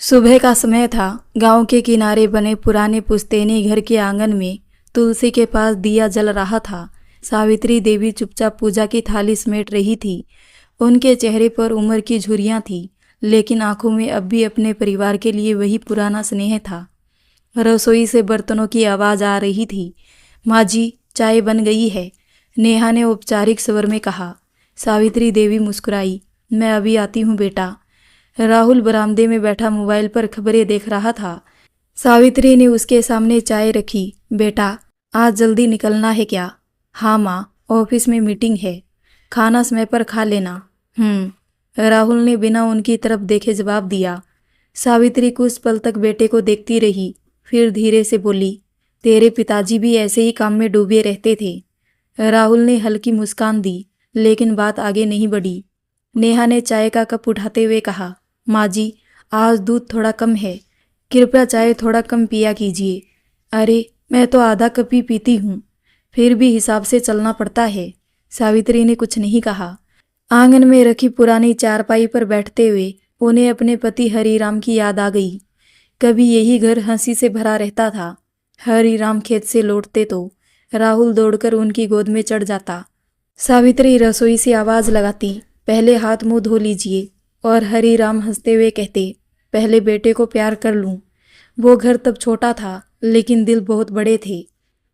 सुबह का समय था। गांव के किनारे बने पुराने पुश्तैनी घर के आंगन में तुलसी के पास दिया जल रहा था। सावित्री देवी चुपचाप पूजा की थाली समेट रही थी। उनके चेहरे पर उम्र की झुर्रियां थी, लेकिन आंखों में अब भी अपने परिवार के लिए वही पुराना स्नेह था। रसोई से बर्तनों की आवाज़ आ रही थी। माँ जी, चाय बन गई है, नेहा ने औपचारिक स्वर में कहा। सावित्री देवी मुस्कुराई। मैं अभी आती हूँ बेटा। राहुल बरामदे में बैठा मोबाइल पर खबरें देख रहा था। सावित्री ने उसके सामने चाय रखी। बेटा, आज जल्दी निकलना है क्या? हाँ माँ, ऑफिस में मीटिंग है। खाना समय पर खा लेना। राहुल ने बिना उनकी तरफ देखे जवाब दिया। सावित्री कुछ पल तक बेटे को देखती रही, फिर धीरे से बोली, तेरे पिताजी भी ऐसे ही काम में डूबे रहते थे। राहुल ने हल्की मुस्कान दी, लेकिन बात आगे नहीं बढ़ी। नेहा ने चाय का कप उठाते हुए कहा, माँ जी, आज दूध थोड़ा कम है, कृपया चाय थोड़ा कम पिया कीजिए। अरे, मैं तो आधा कप ही पीती हूँ, फिर भी हिसाब से चलना पड़ता है। सावित्री ने कुछ नहीं कहा। आंगन में रखी पुरानी चारपाई पर बैठते हुए उन्हें अपने पति हरीराम की याद आ गई। कभी यही घर हंसी से भरा रहता था। हरीराम खेत से लौटते तो राहुल दौड़कर उनकी गोद में चढ़ जाता। सावित्री रसोई से आवाज लगाती, पहले हाथ मुंह धो लीजिए, और हरीराम हंसते हुए कहते, पहले बेटे को प्यार कर लूं। वो घर तब छोटा था, लेकिन दिल बहुत बड़े थे।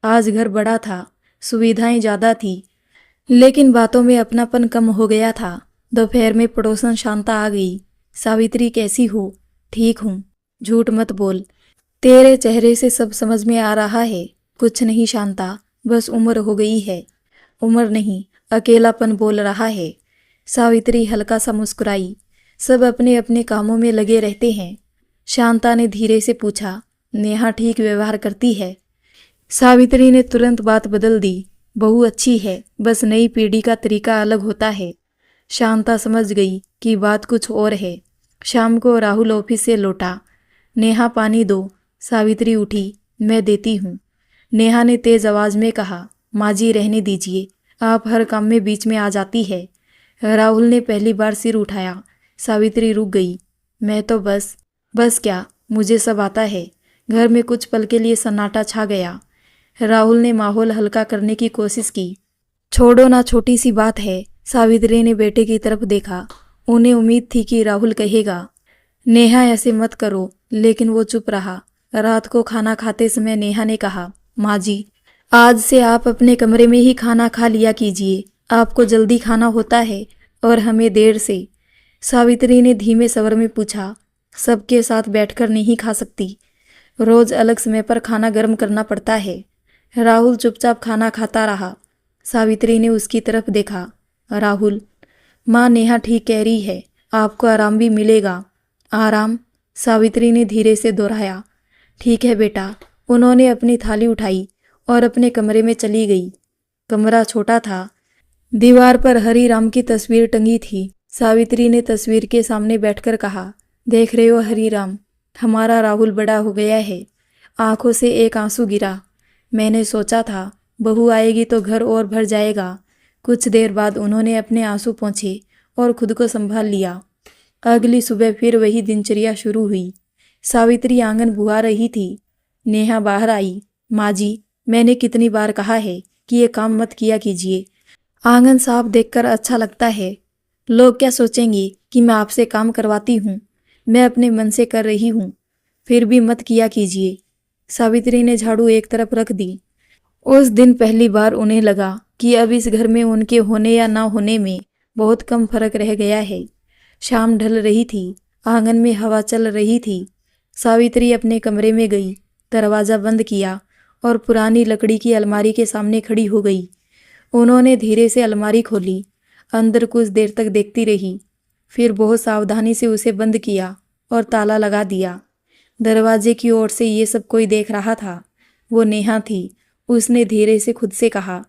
आज घर बड़ा था, सुविधाएं ज़्यादा थी, लेकिन बातों में अपनापन कम हो गया था। दोपहर में पड़ोसन शांता आ गई। सावित्री, कैसी हो? ठीक हूँ, झूठ मत बोल, तेरे चेहरे से सब समझ में आ रहा है। कुछ नहीं शांता, बस उम्र हो गई है। उम्र नहीं, अकेलापन बोल रहा है। सावित्री हल्का सा मुस्कुराई। सब अपने अपने कामों में लगे रहते हैं। शांता ने धीरे से पूछा, नेहा ठीक व्यवहार करती है? सावित्री ने तुरंत बात बदल दी, बहू अच्छी है, बस नई पीढ़ी का तरीका अलग होता है। शांता समझ गई कि बात कुछ और है। शाम को राहुल ऑफिस से लौटा। नेहा, पानी दो। सावित्री उठी, मैं देती हूँ। नेहा ने तेज आवाज में कहा, माँ जी रहने दीजिए, आप हर काम में बीच में आ जाती है। राहुल ने पहली बार सिर उठाया। सावित्री रुक गई। मैं तो बस क्या, मुझे सब आता है। घर में कुछ पल के लिए सन्नाटा छा गया। राहुल ने माहौल हल्का करने की कोशिश की। छोड़ो ना, छोटी सी बात है। सावित्री ने बेटे की तरफ देखा। उन्हें उम्मीद थी कि राहुल कहेगा, नेहा ऐसे मत करो, लेकिन वो चुप रहा। रात को खाना खाते समय नेहा ने कहा, माँ जी, आज से आप अपने कमरे में ही खाना खा लिया कीजिए। आपको जल्दी खाना होता है और हमें देर से। सावित्री ने धीमे स्वर में पूछा, सबके साथ बैठकर नहीं खा सकती, रोज अलग समय पर खाना गर्म करना पड़ता है। राहुल चुपचाप खाना खाता रहा। सावित्री ने उसकी तरफ देखा। राहुल, माँ नेहा ठीक कह रही है, आपको आराम भी मिलेगा। आराम? सावित्री ने धीरे से दोहराया। ठीक है बेटा। उन्होंने अपनी थाली उठाई और अपने कमरे में चली गई। कमरा छोटा था। दीवार पर हरीराम की तस्वीर टंगी थी। सावित्री ने तस्वीर के सामने बैठकर कहा, देख रहे हो हरीराम, हमारा राहुल बड़ा हो गया है। आंखों से एक आंसू गिरा। मैंने सोचा था बहू आएगी तो घर और भर जाएगा। कुछ देर बाद उन्होंने अपने आंसू पोंछे और खुद को संभाल लिया। अगली सुबह फिर वही दिनचर्या शुरू हुई। सावित्री आंगन बुहा रही थी। नेहा बाहर आई। माँ जी, मैंने कितनी बार कहा है कि ये काम मत किया कीजिए। आंगन साफ देखकर अच्छा लगता है। लोग क्या सोचेंगे कि मैं आपसे काम करवाती हूँ। मैं अपने मन से कर रही हूँ, फिर भी मत किया कीजिए। सावित्री ने झाड़ू एक तरफ रख दी। उस दिन पहली बार उन्हें लगा कि अब इस घर में उनके होने या ना होने में बहुत कम फर्क रह गया है। शाम ढल रही थी। आंगन में हवा चल रही थी। सावित्री अपने कमरे में गई, दरवाज़ा बंद किया और पुरानी लकड़ी की अलमारी के सामने खड़ी हो गई। उन्होंने धीरे से अलमारी खोली। अंदर कुछ देर तक देखती रही, फिर बहुत सावधानी से उसे बंद किया और ताला लगा दिया। दरवाजे की ओर से ये सब कोई देख रहा था। वो नेहा थी। उसने धीरे से खुद से कहा,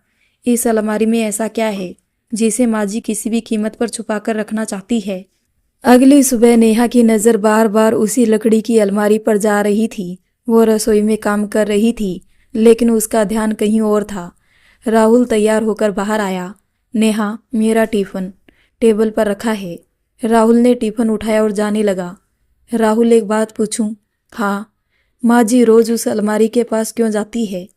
इस अलमारी में ऐसा क्या है जिसे माँ जी किसी भी कीमत पर छुपा कर रखना चाहती है। अगली सुबह नेहा की नज़र बार बार उसी लकड़ी की अलमारी पर जा रही थी। वो रसोई में काम कर रही थी, लेकिन उसका ध्यान कहीं और था। राहुल तैयार होकर बाहर आया। नेहा, मेरा टिफ़िन टेबल पर रखा है। राहुल ने टिफ़िन उठाया और जाने लगा। राहुल, एक बात पूछूं? हाँ। माँ जी रोज उस अलमारी के पास क्यों जाती है?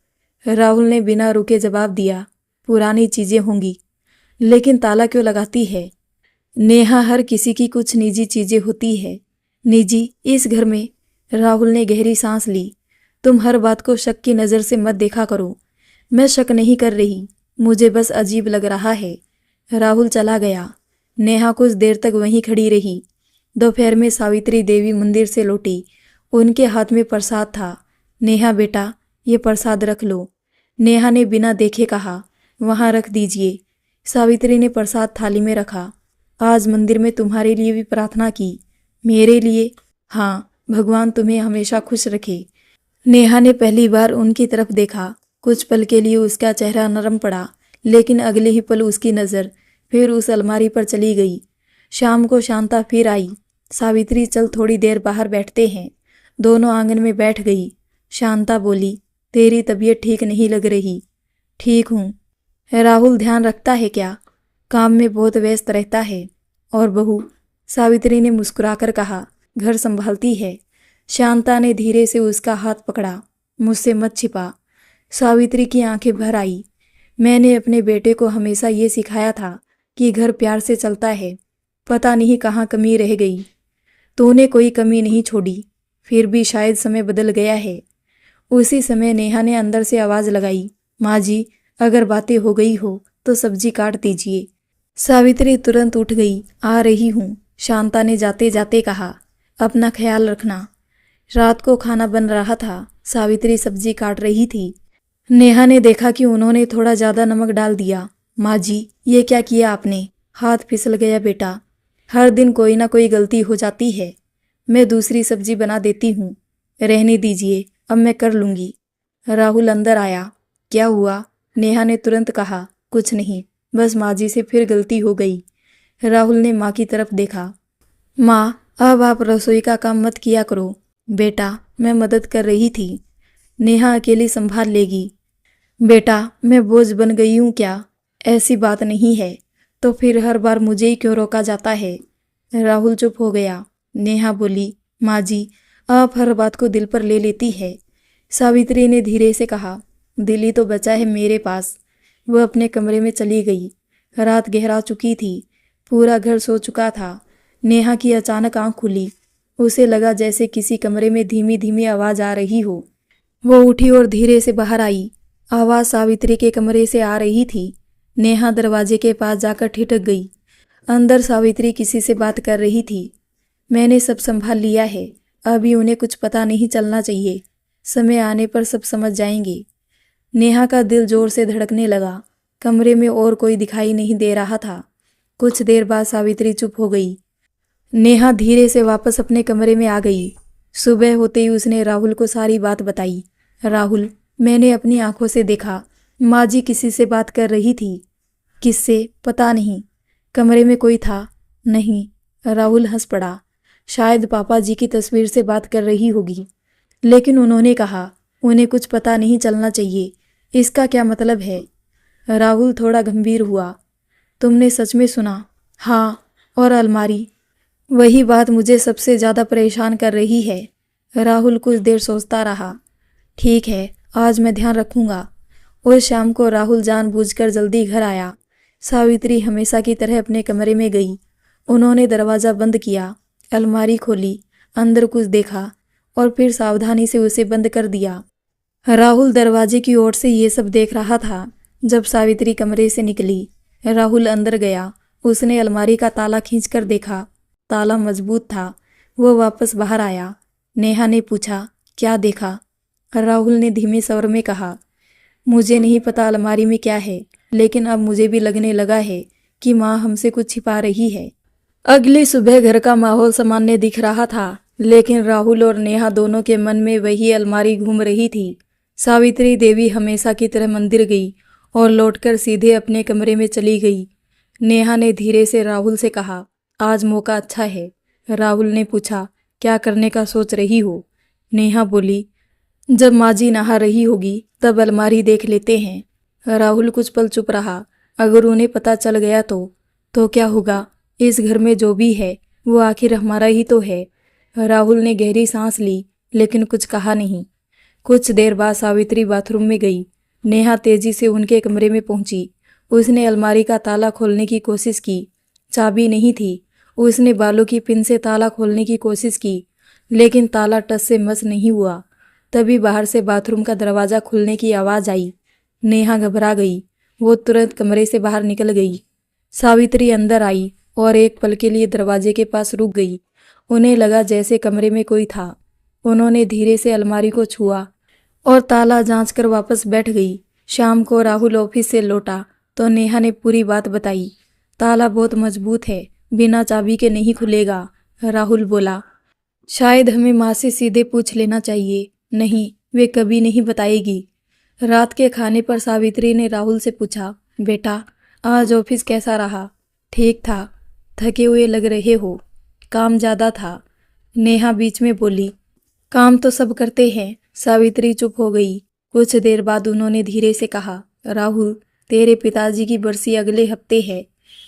राहुल ने बिना रुके जवाब दिया, पुरानी चीजें होंगी। लेकिन ताला क्यों लगाती है? नेहा, हर किसी की कुछ निजी चीजें होती है। निजी? इस घर में? राहुल ने गहरी सांस ली। तुम हर बात को शक की नज़र से मत देखा करो। मैं शक नहीं कर रही, मुझे बस अजीब लग रहा है। राहुल चला गया। नेहा कुछ देर तक वहीं खड़ी रही। दोपहर में सावित्री देवी मंदिर से लौटी। उनके हाथ में प्रसाद था। नेहा बेटा, ये प्रसाद रख लो। नेहा ने बिना देखे कहा, वहाँ रख दीजिए। सावित्री ने प्रसाद थाली में रखा। आज मंदिर में तुम्हारे लिए भी प्रार्थना की। मेरे लिए? हाँ, भगवान तुम्हें हमेशा खुश रखे। नेहा ने पहली बार उनकी तरफ देखा। कुछ पल के लिए उसका चेहरा नरम पड़ा, लेकिन अगले ही पल उसकी नज़र फिर उस अलमारी पर चली गई। शाम को शांता फिर आई। सावित्री, चल थोड़ी देर बाहर बैठते हैं। दोनों आंगन में बैठ गई। शांता बोली, तेरी तबीयत ठीक नहीं लग रही। ठीक हूँ। राहुल ध्यान रखता है क्या? काम में बहुत व्यस्त रहता है। और बहू? सावित्री ने मुस्कुराकर कहा, घर संभालती है। शांता ने धीरे से उसका हाथ पकड़ा। मुझसे मत छिपा। सावित्री की आंखें भर आई। मैंने अपने बेटे को हमेशा ये सिखाया था कि घर प्यार से चलता है। पता नहीं कहाँ कमी रह गई। तूने कोई कमी नहीं छोड़ी, फिर भी शायद समय बदल गया है। उसी समय नेहा ने अंदर से आवाज़ लगाई, माँ जी, अगर बातें हो गई हो तो सब्जी काट दीजिए। सावित्री तुरंत उठ गई। आ रही हूँ, शांता ने जाते जाते कहा। अपना ख्याल रखना। रात को खाना बन रहा था। सावित्री सब्जी काट रही थी। नेहा ने देखा कि उन्होंने थोड़ा ज़्यादा नमक डाल दिया। माँ जी, ये क्या किया आपने? हाथ फिसल गया बेटा। हर दिन कोई ना कोई गलती हो जाती है। मैं दूसरी सब्जी बना देती हूँ। रहने दीजिए, अब मैं कर लूँगी। राहुल अंदर आया। क्या हुआ? नेहा ने तुरंत कहा, कुछ नहीं, बस माँ जी से फिर गलती हो गई। राहुल ने माँ की तरफ देखा। माँ, अब आप रसोई का काम मत किया करो। बेटा, मैं मदद कर रही थी। नेहा अकेली संभाल लेगी। बेटा, मैं बोझ बन गई हूँ क्या? ऐसी बात नहीं है। तो फिर हर बार मुझे ही क्यों रोका जाता है? राहुल चुप हो गया। नेहा बोली, माँ जी, आप हर बात को दिल पर ले लेती है। सावित्री ने धीरे से कहा, दिल ही तो बचा है मेरे पास। वह अपने कमरे में चली गई। रात गहरा चुकी थी। पूरा घर सो चुका था। नेहा की अचानक आंख खुली। उसे लगा जैसे किसी कमरे में धीमी धीमी आवाज़ आ रही हो। वो उठी और धीरे से बाहर आई। आवाज़ सावित्री के कमरे से आ रही थी। नेहा दरवाजे के पास जाकर ठिठक गई। अंदर सावित्री किसी से बात कर रही थी। मैंने सब संभाल लिया है, अभी उन्हें कुछ पता नहीं चलना चाहिए। समय आने पर सब समझ जाएंगे। नेहा का दिल जोर से धड़कने लगा। कमरे में और कोई दिखाई नहीं दे रहा था। कुछ देर बाद सावित्री चुप हो गई। नेहा धीरे से वापस अपने कमरे में आ गई। सुबह होते ही उसने राहुल को सारी बात बताई। राहुल, मैंने अपनी आंखों से देखा, माँ जी किसी से बात कर रही थी। किससे? पता नहीं। कमरे में कोई था? नहीं। राहुल हंस पड़ा। शायद पापा जी की तस्वीर से बात कर रही होगी। लेकिन उन्होंने कहा उन्हें कुछ पता नहीं चलना चाहिए। इसका क्या मतलब है? राहुल थोड़ा गंभीर हुआ। तुमने सच में सुना? हाँ, और अलमारी? वही बात मुझे सबसे ज़्यादा परेशान कर रही है। राहुल कुछ देर सोचता रहा। ठीक है, आज मैं ध्यान रखूंगा। और शाम को राहुल जानबूझकर जल्दी घर आया। सावित्री हमेशा की तरह अपने कमरे में गई। उन्होंने दरवाज़ा बंद किया, अलमारी खोली, अंदर कुछ देखा और फिर सावधानी से उसे बंद कर दिया। राहुल दरवाजे की ओर से ये सब देख रहा था। जब सावित्री कमरे से निकली, राहुल अंदर गया। उसने अलमारी का ताला खींचकर देखा। ताला मजबूत था। वो वापस बाहर आया। नेहा ने पूछा, क्या देखा? राहुल ने धीमे स्वर में कहा, मुझे नहीं पता अलमारी में क्या है, लेकिन अब मुझे भी लगने लगा है कि माँ हमसे कुछ छिपा रही है। अगली सुबह घर का माहौल सामान्य दिख रहा था, लेकिन राहुल और नेहा दोनों के मन में वही अलमारी घूम रही थी। सावित्री देवी हमेशा की तरह मंदिर गई और लौटकर सीधे अपने कमरे में चली गई। नेहा ने धीरे से राहुल से कहा, आज मौका अच्छा है। राहुल ने पूछा, क्या करने का सोच रही हो? नेहा बोली, जब माँ जी नहा रही होगी तब अलमारी देख लेते हैं। राहुल कुछ पल चुप रहा। अगर उन्हें पता चल गया तो क्या होगा? इस घर में जो भी है वो आखिर हमारा ही तो है। राहुल ने गहरी सांस ली लेकिन कुछ कहा नहीं। कुछ देर बाद सावित्री बाथरूम में गई। नेहा तेजी से उनके कमरे में पहुंची। उसने अलमारी का ताला खोलने की कोशिश की, चाबी नहीं थी। उसने बालों की पिन से ताला खोलने की कोशिश की लेकिन ताला टस से मस नहीं हुआ। तभी बाहर से बाथरूम का दरवाज़ा खुलने की आवाज़ आई। नेहा घबरा गई। वो तुरंत कमरे से बाहर निकल गई। सावित्री अंदर आई और एक पल के लिए दरवाजे के पास रुक गई। उन्हें लगा जैसे कमरे में कोई था। उन्होंने धीरे से अलमारी को छुआ और ताला जांच कर वापस बैठ गई। शाम को राहुल ऑफिस से लौटा तो नेहा ने पूरी बात बताई। ताला बहुत मजबूत है, बिना चाबी के नहीं खुलेगा, राहुल बोला। शायद हमें माँ से सीधे पूछ लेना चाहिए। नहीं, वे कभी नहीं बताएगी। रात के खाने पर सावित्री ने राहुल से पूछा, बेटा आज ऑफिस कैसा रहा? ठीक था, थके हुए लग रहे हो, काम ज़्यादा था, नेहा बीच में बोली। काम तो सब करते हैं। सावित्री चुप हो गई। कुछ देर बाद उन्होंने धीरे से कहा, राहुल तेरे पिताजी की बरसी अगले हफ्ते है,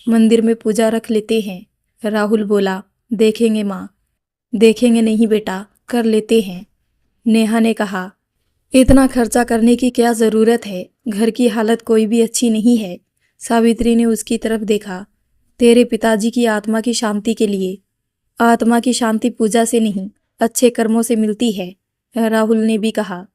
मंदिर में पूजा रख लेते हैं। राहुल बोला, देखेंगे माँ। देखेंगे नहीं बेटा, कर लेते हैं, नेहा ने कहा। इतना खर्चा करने की क्या ज़रूरत है? घर की हालत कोई भी अच्छी नहीं है। सावित्री ने उसकी तरफ देखा। तेरे पिताजी की आत्मा की शांति के लिए। आत्मा की शांति पूजा से नहीं, अच्छे कर्मों से मिलती है, राहुल ने भी कहा।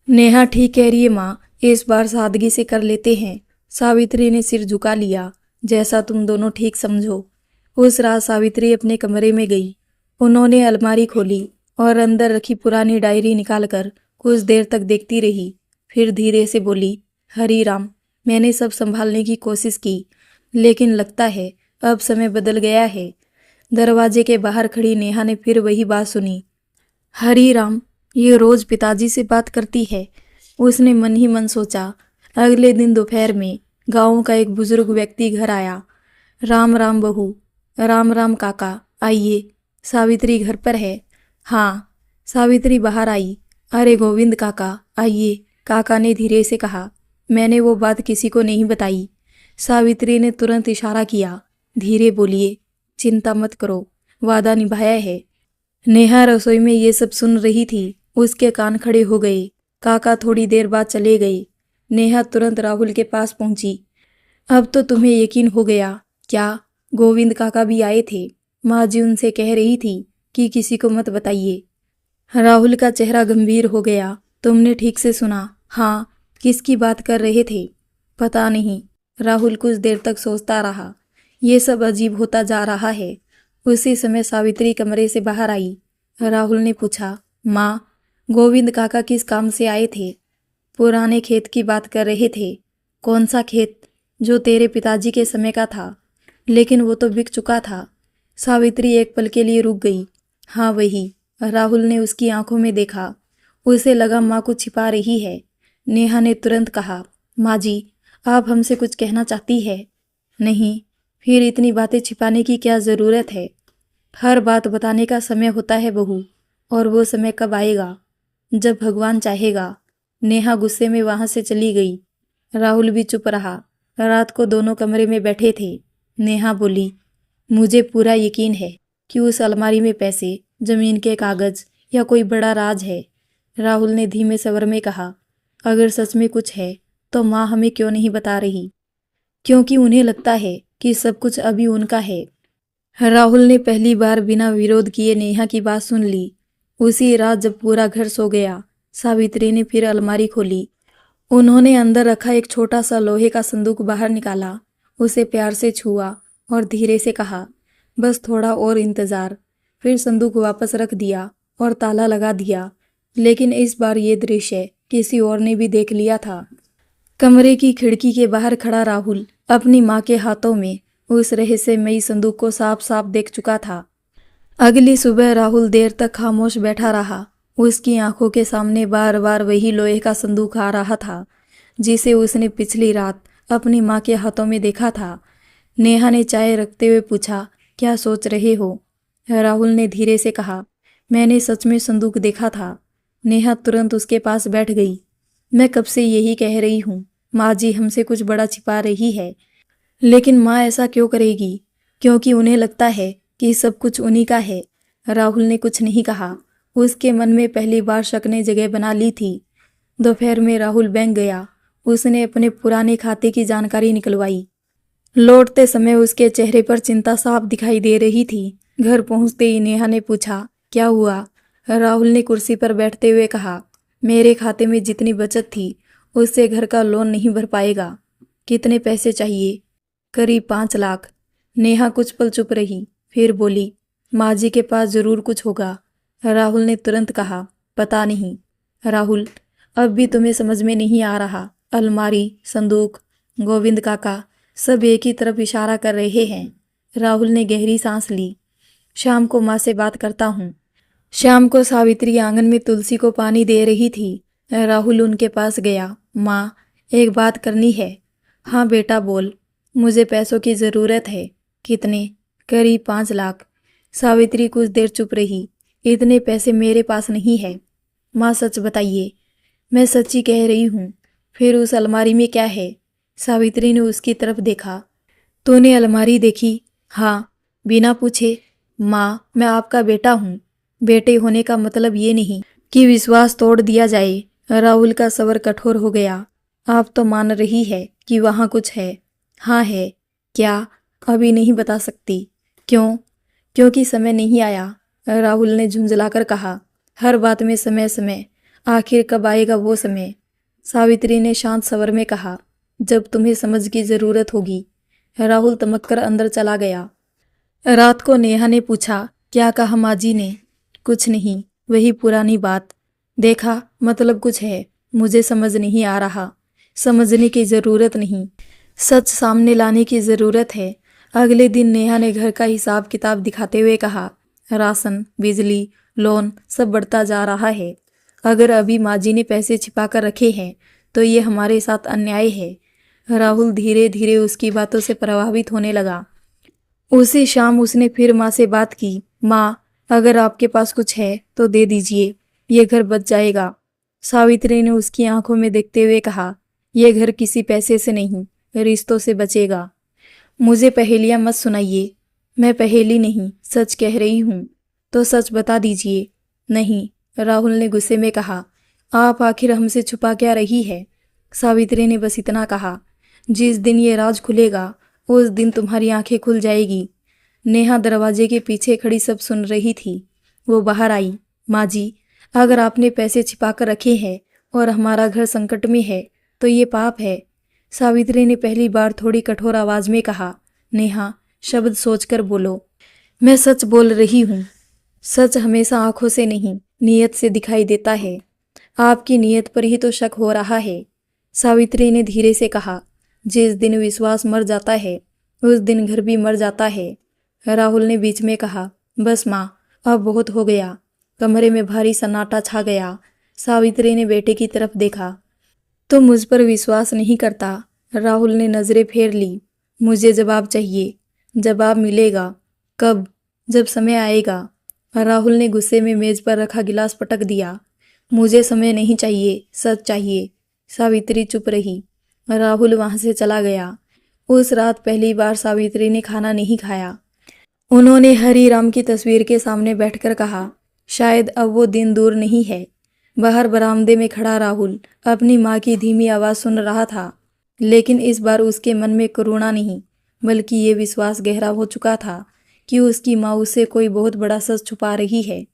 नेहा ठीक कह रही है माँ, इस बार सादगी से कर लेते हैं। सावित्री ने सिर झुका लिया। जैसा तुम दोनों ठीक समझो। उस रात सावित्री अपने कमरे में गई। उन्होंने अलमारी खोली और अंदर रखी पुरानी डायरी निकालकर कुछ देर तक देखती रही। फिर धीरे से बोली, हरी राम, मैंने सब संभालने की कोशिश की लेकिन लगता है अब समय बदल गया है। दरवाजे के बाहर खड़ी नेहा ने फिर वही बात सुनी। हरी राम, ये रोज पिताजी से बात करती है, उसने मन ही मन सोचा। अगले दिन दोपहर में गांव का एक बुजुर्ग व्यक्ति घर आया। राम राम बहू, राम राम काका, आइए। सावित्री घर पर है? हाँ। सावित्री बाहर आई। अरे गोविंद काका, आइए, काका ने धीरे से कहा। मैंने वो बात किसी को नहीं बताई। सावित्री ने तुरंत इशारा किया। धीरे बोलिए, चिंता मत करो, वादा निभाया है। नेहा रसोई में ये सब सुन रही थी। उसके कान खड़े हो गए। काका थोड़ी देर बाद चले गए। नेहा तुरंत राहुल के पास पहुंची। अब तो तुम्हें यकीन हो गया क्या? गोविंद काका भी आए थे। माँ जी उनसे कह रही थी कि किसी को मत बताइए। राहुल का चेहरा गंभीर हो गया। तुमने ठीक से सुना? हाँ। किसकी बात कर रहे थे? पता नहीं। राहुल कुछ देर तक सोचता रहा। ये सब अजीब होता जा रहा है। उसी समय सावित्री कमरे से बाहर आई। राहुल ने पूछा, माँ, गोविंद काका किस काम से आए थे? पुराने खेत की बात कर रहे थे। कौन सा खेत? जो तेरे पिताजी के समय का था, लेकिन वो तो बिक चुका था। सावित्री एक पल के लिए रुक गई। हाँ वही। राहुल ने उसकी आंखों में देखा। उसे लगा माँ कुछ छिपा रही है। नेहा ने तुरंत कहा, माँ जी, आप हमसे कुछ कहना चाहती है? नहीं, फिर इतनी बातें छिपाने की क्या ज़रूरत है? हर बात बताने का समय होता है बहू, और वो समय कब आएगा? जब भगवान चाहेगा। नेहा गुस्से में वहाँ से चली गई। राहुल भी चुप रहा। रात को दोनों कमरे में बैठे थे। नेहा बोली, मुझे पूरा यकीन है कि उस अलमारी में पैसे, जमीन के कागज या कोई बड़ा राज है। राहुल ने धीमे स्वर में कहा, अगर सच में कुछ है तो माँ हमें क्यों नहीं बता रही? क्योंकि उन्हें लगता है कि सब कुछ अभी उनका है। राहुल ने पहली बार बिना विरोध किए नेहा की बात सुन ली। उसी रात जब पूरा घर सो गया, सावित्री ने फिर अलमारी खोली। उन्होंने अंदर रखा एक छोटा सा लोहे का संदूक बाहर निकाला, उसे प्यार से छुआ और धीरे से कहा, बस थोड़ा और इंतज़ार। फिर संदूक वापस रख दिया और ताला लगा दिया। लेकिन इस बार ये दृश्य किसी और ने भी देख लिया था। कमरे की खिड़की के बाहर खड़ा राहुल अपनी माँ के हाथों में उस रहस्यमयी संदूक को साफ साफ देख चुका था। अगली सुबह राहुल देर तक खामोश बैठा रहा। उसकी आंखों के सामने बार बार वही लोहे का संदूक आ रहा था जिसे उसने पिछली रात अपनी माँ के हाथों में देखा था। नेहा ने चाय रखते हुए पूछा, क्या सोच रहे हो? राहुल ने धीरे से कहा, मैंने सच में संदूक देखा था। नेहा तुरंत उसके पास बैठ गई। मैं कब से यही कह रही हूँ, माँ जी हमसे कुछ बड़ा छिपा रही है। लेकिन माँ ऐसा क्यों करेगी? क्योंकि उन्हें लगता है कि सब कुछ उन्हीं का है। राहुल ने कुछ नहीं कहा। उसके मन में पहली बार शक ने जगह बना ली थी। दोपहर में राहुल बैंक गया। उसने अपने पुराने खाते की जानकारी निकलवाई। लौटते समय उसके चेहरे पर चिंता साफ दिखाई दे रही थी। घर पहुंचते ही नेहा ने पूछा, क्या हुआ? राहुल ने कुर्सी पर बैठते हुए कहा, मेरे खाते में जितनी बचत थी उससे घर का लोन नहीं भर पाएगा। कितने पैसे चाहिए? करीब 5 लाख। नेहा कुछ पल चुप रही, फिर बोली, माँ जी के पास जरूर कुछ होगा। राहुल ने तुरंत कहा, पता नहीं। राहुल, अब भी तुम्हें समझ में नहीं आ रहा? अलमारी, संदूक, गोविंद काका सब एक ही तरफ इशारा कर रहे हैं। राहुल ने गहरी सांस ली। शाम को माँ से बात करता हूँ। शाम को सावित्री आंगन में तुलसी को पानी दे रही थी। राहुल उनके पास गया। माँ, एक बात करनी है। हाँ बेटा बोल। मुझे पैसों की ज़रूरत है। कितने? करीब 5 लाख। सावित्री कुछ देर चुप रही। इतने पैसे मेरे पास नहीं है। माँ सच बताइए। मैं सच्ची कह रही हूँ। फिर उस अलमारी में क्या है? सावित्री ने उसकी तरफ देखा। तूने अलमारी देखी? हाँ। बिना पूछे? माँ, मैं आपका बेटा हूँ। बेटे होने का मतलब ये नहीं कि विश्वास तोड़ दिया जाए। राहुल का स्वर कठोर हो गया। आप तो मान रही है कि वहाँ कुछ है। हाँ है। क्या? अभी नहीं बता सकती। क्यों? क्योंकि समय नहीं आया। राहुल ने झुंझलाकर कहा, हर बात में समय समय। आखिर कब आएगा वो समय? सावित्री ने शांत स्वर में कहा, जब तुम्हें समझ की जरूरत होगी। राहुल तमककर अंदर चला गया। रात को नेहा ने पूछा, क्या कहा माँ जी ने? कुछ नहीं, वही पुरानी बात। देखा, मतलब कुछ है। मुझे समझ नहीं आ रहा। समझने की जरूरत नहीं, सच सामने लाने की जरूरत है। अगले दिन नेहा ने घर का हिसाब किताब दिखाते हुए कहा, राशन, बिजली, लोन सब बढ़ता जा रहा है। अगर अभी माँ जी ने पैसे छिपा कर रखे हैं तो ये हमारे साथ अन्याय है। राहुल धीरे धीरे उसकी बातों से प्रभावित होने लगा। उसी शाम उसने फिर माँ से बात की। माँ, अगर आपके पास कुछ है तो दे दीजिए, ये घर बच जाएगा। सावित्री ने उसकी आंखों में देखते हुए कहा, यह घर किसी पैसे से नहीं, रिश्तों से बचेगा। मुझे पहेलियां मत सुनाइए। मैं पहेली नहीं, सच कह रही हूँ। तो सच बता दीजिए। नहीं, राहुल ने गुस्से में कहा। आप आखिर हमसे छुपा क्या रही है? सावित्री ने बस इतना कहा, जिस दिन ये राज खुलेगा उस दिन तुम्हारी आंखें खुल जाएगी। नेहा दरवाजे के पीछे खड़ी सब सुन रही थी। वो बाहर आई। माँ जी, अगर आपने पैसे छिपा कर रखे हैं और हमारा घर संकट में है तो ये पाप है। सावित्री ने पहली बार थोड़ी कठोर आवाज में कहा। नेहा, शब्द सोचकर बोलो। मैं सच बोल रही हूँ। सच हमेशा आंखों से नहीं, नीयत से दिखाई देता है। आपकी नीयत पर ही तो शक हो रहा है। सावित्री ने धीरे से कहा, जिस दिन विश्वास मर जाता है उस दिन घर भी मर जाता है। राहुल ने बीच में कहा, बस माँ, अब बहुत हो गया। कमरे में भारी सन्नाटा छा गया। सावित्री ने बेटे की तरफ देखा। तो मुझ पर विश्वास नहीं करता? राहुल ने नजरें फेर ली। मुझे जवाब चाहिए। जवाब मिलेगा। कब? जब समय आएगा। राहुल ने गुस्से में मेज पर रखा गिलास पटक दिया। मुझे समय नहीं चाहिए, सच चाहिए। सावित्री चुप रही। राहुल वहां से चला गया। उस रात पहली बार सावित्री ने खाना नहीं खाया। उन्होंने हरी राम की तस्वीर के सामने बैठकर कहा, शायद अब वो दिन दूर नहीं है। बाहर बरामदे में खड़ा राहुल अपनी माँ की धीमी आवाज़ सुन रहा था, लेकिन इस बार उसके मन में करुणा नहीं, बल्कि ये विश्वास गहरा हो चुका था कि उसकी माँ उससे कोई बहुत बड़ा सच छुपा रही है।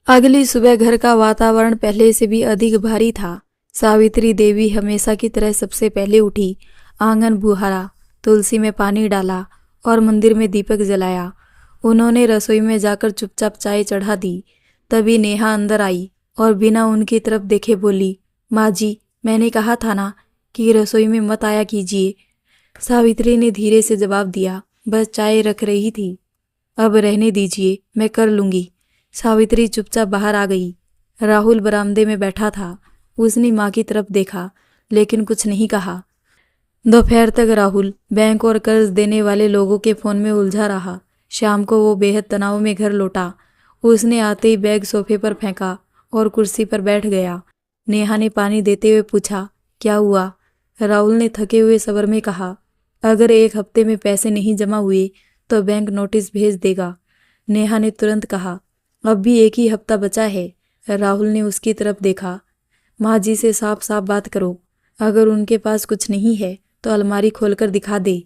अगली सुबह घर का वातावरण पहले से भी अधिक भारी था। सावित्री देवी हमेशा की तरह सबसे पहले उठी। आंगन बुहारा, तुलसी में पानी डाला और मंदिर में दीपक जलाया। उन्होंने रसोई में जाकर चुपचाप चाय चढ़ा दी। तभी नेहा अंदर आई और बिना उनकी तरफ देखे बोली, माँ जी, मैंने कहा था ना कि रसोई में मत आया कीजिए। सावित्री ने धीरे से जवाब दिया, बस चाय रख रही थी। अब रहने दीजिए, मैं कर लूंगी। सावित्री चुपचाप बाहर आ गई। राहुल बरामदे में बैठा था। उसने माँ की तरफ देखा, लेकिन कुछ नहीं कहा। दोपहर तक राहुल बैंक और कर्ज देने वाले लोगों के फोन में उलझा रहा। शाम को वो बेहद तनाव में घर लौटा। उसने आते ही बैग सोफे पर फेंका और कुर्सी पर बैठ गया। नेहा ने पानी देते हुए पूछा, क्या हुआ? राहुल ने थके हुए स्वर में कहा, अगर 1 हफ्ते में पैसे नहीं जमा हुए तो बैंक नोटिस भेज देगा। नेहा ने तुरंत कहा, अब भी एक ही हफ्ता बचा है। राहुल ने उसकी तरफ देखा। माँ जी से साफ साफ बात करो। अगर उनके पास कुछ नहीं है तो अलमारी खोलकर दिखा दे।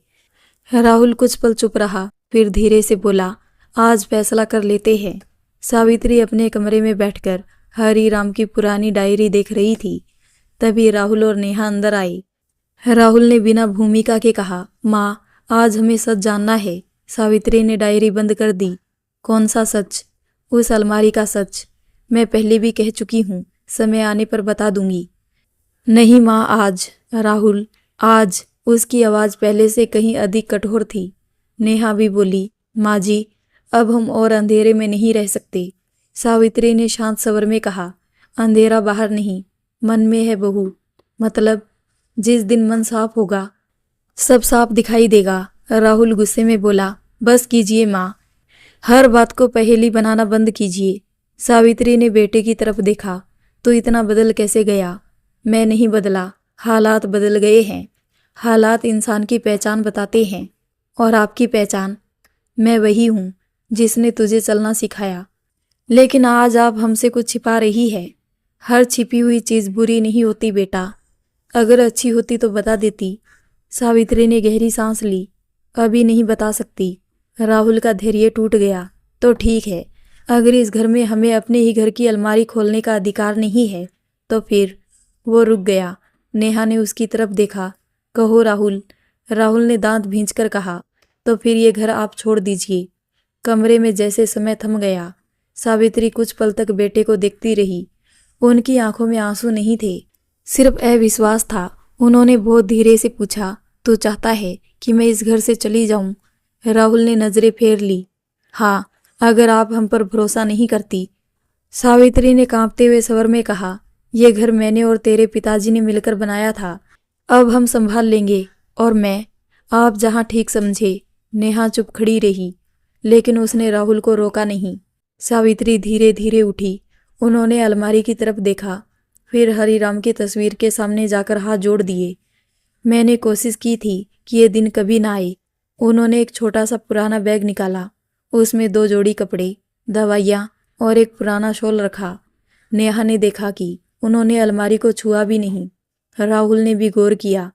राहुल कुछ पल चुप रहा, फिर धीरे से बोला, आज फैसला कर लेते हैं। सावित्री अपने कमरे में बैठकर हरी राम की पुरानी डायरी देख रही थी। तभी राहुल और नेहा अंदर आए। राहुल ने बिना भूमिका के कहा, माँ, आज हमें सच जानना है। सावित्री ने डायरी बंद कर दी। कौन सा सच? उस अलमारी का सच। मैं पहले भी कह चुकी हूँ, समय आने पर बता दूंगी। नहीं माँ, आज। राहुल, आज। उसकी आवाज़ पहले से कहीं अधिक कठोर थी। नेहा भी बोली, माँ जी, अब हम और अंधेरे में नहीं रह सकते। सावित्री ने शांत स्वर में कहा, अंधेरा बाहर नहीं, मन में है बहू। मतलब जिस दिन मन साफ होगा सब साफ दिखाई देगा। राहुल गुस्से में बोला, बस कीजिए माँ, हर बात को पहेली बनाना बंद कीजिए। सावित्री ने बेटे की तरफ देखा, तो इतना बदल कैसे गया? मैं नहीं बदला, हालात बदल गए हैं। हालात इंसान की पहचान बताते हैं। और आपकी पहचान? मैं वही हूँ जिसने तुझे चलना सिखाया। लेकिन आज आप हमसे कुछ छिपा रही है। हर छिपी हुई चीज़ बुरी नहीं होती बेटा। अगर अच्छी होती तो बता देती। सावित्री ने गहरी सांस ली। अभी नहीं बता सकती। राहुल का धैर्य टूट गया। तो ठीक है, अगर इस घर में हमें अपने ही घर की अलमारी खोलने का अधिकार नहीं है तो फिर। वो रुक गया। नेहा ने उसकी तरफ देखा। कहो राहुल। राहुल ने दांत भींचकर कहा, तो फिर ये घर आप छोड़ दीजिए। कमरे में जैसे समय थम गया। सावित्री कुछ पल तक बेटे को देखती रही। उनकी आंखों में आंसू नहीं थे, सिर्फ अविश्वास था। उन्होंने बहुत धीरे से पूछा, तू चाहता है कि मैं इस घर से चली जाऊं? राहुल ने नजरें फेर ली। हाँ, अगर आप हम पर भरोसा नहीं करती। सावित्री ने कांपते हुए स्वर में कहा, यह घर मैंने और तेरे पिताजी ने मिलकर बनाया था। अब हम संभाल लेंगे। और मैं, आप जहां ठीक समझे। नेहा चुप खड़ी रही, लेकिन उसने राहुल को रोका नहीं। सावित्री धीरे धीरे उठी। उन्होंने अलमारी की तरफ देखा, फिर हरिराम की तस्वीर के सामने जाकर हाथ जोड़ दिए। मैंने कोशिश की थी कि ये दिन कभी ना आए। उन्होंने एक छोटा सा पुराना बैग निकाला। उसमें 2 जोड़ी कपड़े, दवाइयाँ और एक पुराना शॉल रखा। नेहा ने देखा कि उन्होंने अलमारी को छुआ भी नहीं। राहुल ने भी गौर किया,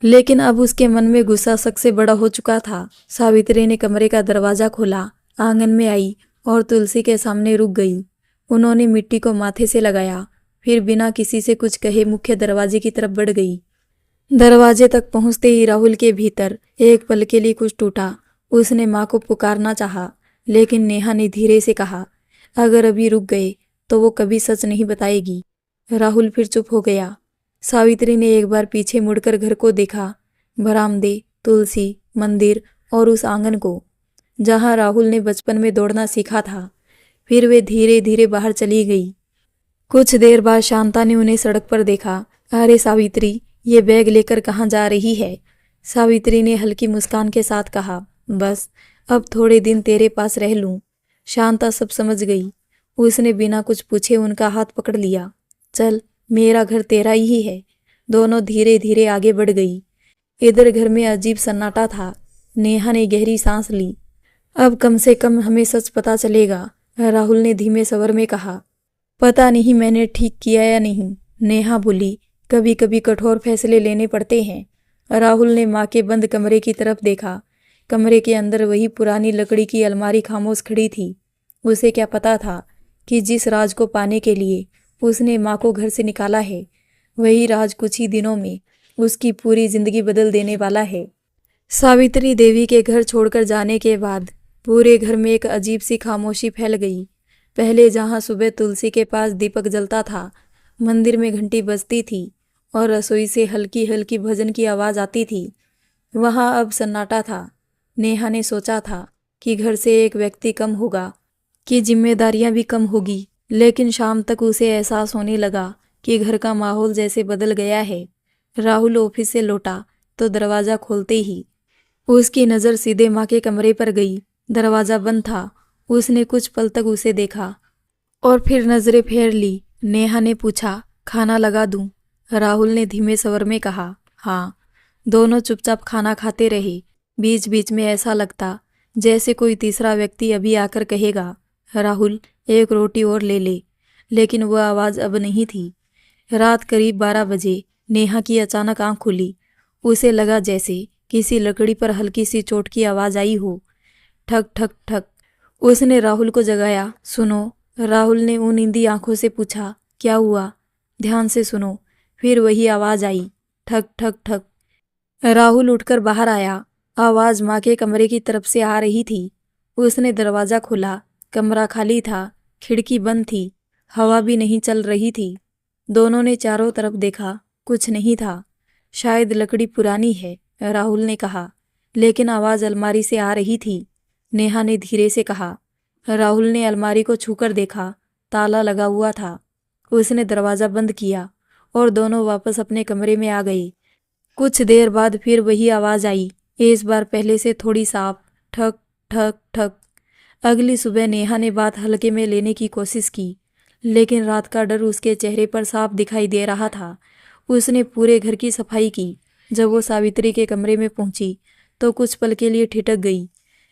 लेकिन अब उसके मन में गुस्सा शक से बड़ा हो चुका था। सावित्री ने कमरे का दरवाजा खोला, आंगन में आई और तुलसी के सामने रुक गई। उन्होंने मिट्टी को माथे से लगाया, फिर बिना किसी से कुछ कहे मुख्य दरवाजे की तरफ बढ़ गई। दरवाजे तक पहुंचते ही राहुल के भीतर एक पल के लिए कुछ टूटा। उसने माँ को पुकारना चाहा, लेकिन नेहा ने धीरे से कहा, अगर अभी रुक गए तो वो कभी सच नहीं बताएगी। राहुल फिर चुप हो गया। सावित्री ने एक बार पीछे मुड़कर घर को देखा, बरामदे, तुलसी, मंदिर और उस आंगन को जहां राहुल ने बचपन में दौड़ना सीखा था। फिर वे धीरे धीरे बाहर चली गई। कुछ देर बाद शांता ने उन्हें सड़क पर देखा। अरे सावित्री, ये बैग लेकर कहाँ जा रही है? सावित्री ने हल्की मुस्कान के साथ कहा, बस अब थोड़े दिन तेरे पास रह लूं। शांता सब समझ गई। उसने बिना कुछ पूछे उनका हाथ पकड़ लिया। चल, मेरा घर तेरा ही है। दोनों धीरे धीरे आगे बढ़ गई। इधर घर में अजीब सन्नाटा था। नेहा ने गहरी सांस ली। अब कम से कम हमें सच पता चलेगा, राहुल ने धीमे स्वर में कहा। पता नहीं मैंने ठीक किया या नहीं, नेहा बोली। कभी कभी कठोर फैसले लेने पड़ते हैं। राहुल ने माँ के बंद कमरे की तरफ देखा। कमरे के अंदर वही पुरानी लकड़ी की अलमारी खामोश खड़ी थी। उसे क्या पता था कि जिस राज को पाने के लिए उसने माँ को घर से निकाला है, वही राज कुछ ही दिनों में उसकी पूरी जिंदगी बदल देने वाला है। सावित्री देवी के घर छोड़कर जाने के बाद पूरे घर में एक अजीब सी खामोशी फैल गई। पहले जहाँ सुबह तुलसी के पास दीपक जलता था, मंदिर में घंटी बजती थी और रसोई से हल्की हल्की भजन की आवाज़ आती थी, वहाँ अब सन्नाटा था। नेहा ने सोचा था कि घर से एक व्यक्ति कम होगा, कि जिम्मेदारियां भी कम होगी, लेकिन शाम तक उसे एहसास होने लगा कि घर का माहौल जैसे बदल गया है। राहुल ऑफिस से लौटा तो दरवाज़ा खोलते ही उसकी नज़र सीधे माँ के कमरे पर गई। दरवाज़ा बंद था। उसने कुछ पल तक उसे देखा और फिर नज़रें फेर ली। नेहा ने पूछा, खाना लगा दूं? राहुल ने धीमे स्वर में कहा, हाँ। दोनों चुपचाप खाना खाते रहे। बीच बीच में ऐसा लगता जैसे कोई तीसरा व्यक्ति अभी आकर कहेगा, राहुल एक रोटी और ले ले। लेकिन वह आवाज़ अब नहीं थी। रात करीब 12 बजे नेहा की अचानक आंख खुली। उसे लगा जैसे किसी लकड़ी पर हल्की सी चोट की आवाज़ आई हो। ठक ठक ठक। उसने राहुल को जगाया। सुनो। राहुल ने उन नींदी आंखों से पूछा, क्या हुआ? ध्यान से सुनो। फिर वही आवाज़ आई, ठक ठक ठक। राहुल उठकर बाहर आया। आवाज़ माँ के कमरे की तरफ से आ रही थी। उसने दरवाज़ा खोला। कमरा खाली था, खिड़की बंद थी, हवा भी नहीं चल रही थी। दोनों ने चारों तरफ देखा, कुछ नहीं था। शायद लकड़ी पुरानी है, राहुल ने कहा, लेकिन आवाज़ अलमारी से आ रही थी। नेहा ने धीरे से कहा। राहुल ने अलमारी को छूकर देखा, ताला लगा हुआ था। उसने दरवाज़ा बंद किया और दोनों वापस अपने कमरे में आ गए। कुछ देर बाद फिर वही आवाज़ आई, इस बार पहले से थोड़ी साफ, ठक ठक ठक। अगली सुबह नेहा ने बात हल्के में लेने की कोशिश की, लेकिन रात का डर उसके चेहरे पर साफ दिखाई दे रहा था। उसने पूरे घर की सफाई की। जब वो सावित्री के कमरे में पहुंची तो कुछ पल के लिए ठिठक गई।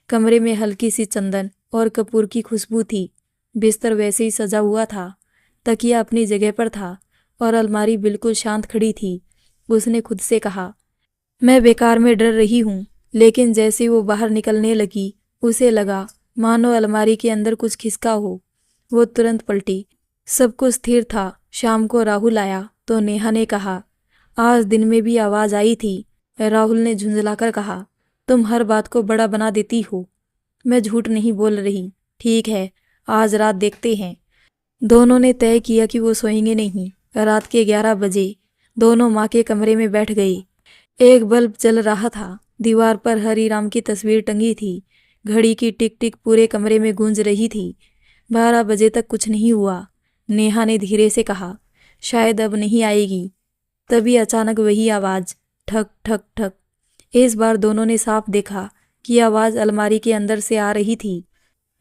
कमरे में हल्की सी चंदन और कपूर की खुशबू थी। बिस्तर वैसे ही सजा हुआ था, तकिया अपनी जगह पर था और अलमारी बिल्कुल शांत खड़ी थी। उसने खुद से कहा, मैं बेकार में डर रही हूँ। लेकिन जैसे वो बाहर निकलने लगी, उसे लगा मानो अलमारी के अंदर कुछ खिसका हो। वो तुरंत पलटी। सब कुछ स्थिर था। शाम को राहुल आया तो नेहा ने कहा, आज दिन में भी आवाज़ आई थी। राहुल ने झुंझलाकर कहा, तुम हर बात को बड़ा बना देती हो। मैं झूठ नहीं बोल रही। ठीक है, आज रात देखते हैं। दोनों ने तय किया कि वो सोएंगे नहीं। रात के 11 बजे दोनों माँ के कमरे में बैठ गए। एक बल्ब जल रहा था। दीवार पर हरी राम की तस्वीर टंगी थी। घड़ी की टिक टिक पूरे कमरे में गूंज रही थी। 12 बजे तक कुछ नहीं हुआ। नेहा ने धीरे से कहा, शायद अब नहीं आएगी। तभी अचानक वही आवाज़, ठक ठक ठक। इस बार दोनों ने साफ देखा कि आवाज़ अलमारी के अंदर से आ रही थी।